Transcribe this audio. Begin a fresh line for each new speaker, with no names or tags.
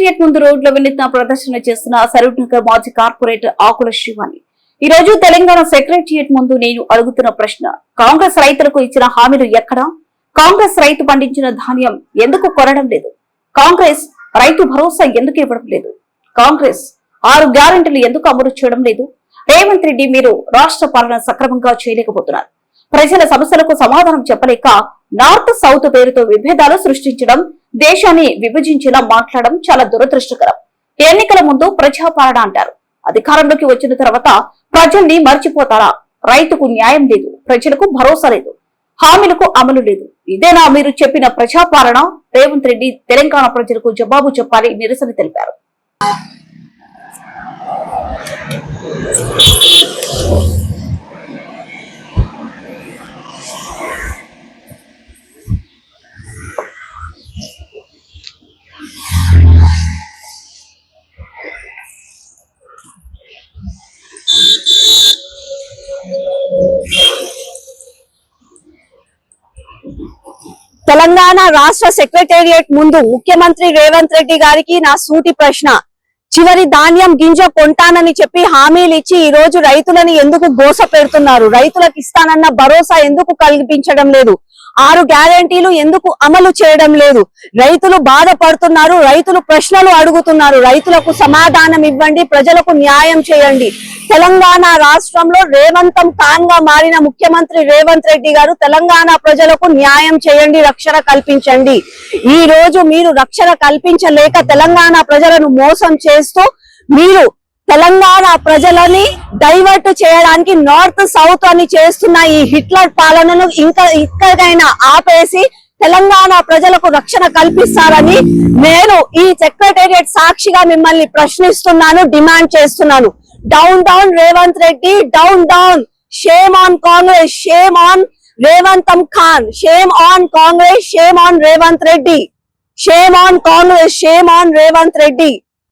Secretariat ముందు రోడ్ల వినూత్న ప్రదర్శన చేస్తున్న సరూర్ నగర్ మాజీ కార్పొరేటర్ ఆకుల శ్రీవాణి ఈ రోజు తెలంగాణ సెక్రటరియట్ ముందు నేను అడుగుతున్న ప్రశ్న, కాంగ్రెస్ రైతులకు ఇచ్చిన హామీలు ఎక్కడా? కాంగ్రెస్ రైతు పండించిన ధాన్యం ఎందుకు కొనడం లేదు? కాంగ్రెస్ రైతు భరోసా ఎందుకు ఇవ్వడం లేదు? కాంగ్రెస్ 6 గ్యారెంటీలు ఎందుకు అమలు చేయడం లేదు? రేవంత్ రెడ్డి మీరు రాష్ట్ర పాలన సక్రమంగా చేయలేకపోతున్నారు. ప్రజల సమస్యలకు సమాధానం చెప్పలేక నార్త్ సౌత్ పేరుతో విభేదాలు సృష్టించడం, దేశాన్ని విభజించేలా మాట్లాడడం చాలా దురదృష్టకరం. ఎన్నికల ముందు ప్రజాపాలన అంటారు, అధికారంలోకి వచ్చిన తర్వాత ప్రజల్ని మర్చిపోతారా? రైతుకు న్యాయం లేదు, ప్రజలకు భరోసా లేదు, హామీలకు అమలు లేదు. ఇదేనా మీరు చెప్పిన ప్రజాపాలన? రేవంత్ రెడ్డి తెలంగాణ ప్రజలకు జవాబు చెప్పాలి నిరసన తెలిపారు.
తెలంగాణ రాష్ట్ర సెక్రటేరియట్ ముందు ముఖ్యమంత్రి రేవంత్ రెడ్డి గారికి నా సూటి ప్రశ్న, చివరి ధాన్యం గింజ కొంటానని చెప్పి హామీలు ఇచ్చి ఈ రోజు రైతులని ఎందుకు గోస పెడుతున్నారు? రైతులకు ఇస్తానన్న భరోసా ఎందుకు కల్పించడం లేదు? 6 గ్యారెంటీలు ఎందుకు అమలు చేయడం లేదు? రైతులు బాధపడుతున్నారు, రైతులు ప్రశ్నలు అడుగుతున్నారు. రైతులకు సమాధానం ఇవ్వండి, ప్రజలకు న్యాయం చేయండి. తెలంగాణ రాష్ట్రంలో రేవంతం కాంగా మారిన ముఖ్యమంత్రి రేవంత్ రెడ్డి గారు తెలంగాణ ప్రజలకు న్యాయం చేయండి, రక్షణ కల్పించండి. ఈ రోజు మీరు రక్షణ కల్పించలేక తెలంగాణ ప్రజలను మోసం చేస్తూ మీరు తెలంగాణ ప్రజలని డైవర్ట్ చేయడానికి నార్త్ సౌత్ అని చేస్తున్న ఈ హిట్లర్ పాలనను ఇక్కడైనా ఆపేసి తెలంగాణ ప్రజలకు రక్షణ కల్పిస్తారని నేను ఈ సెక్రటేరియట్ సాక్షిగా మిమ్మల్ని ప్రశ్నిస్తున్నాను, డిమాండ్ చేస్తున్నాను. Down down Revanth Reddy, down down. Shame on Congress, shame on రేవంతం ఖాన్, shame on Congress, shame on Revanth Reddy, shame on Congress, shame on Revanth Reddy.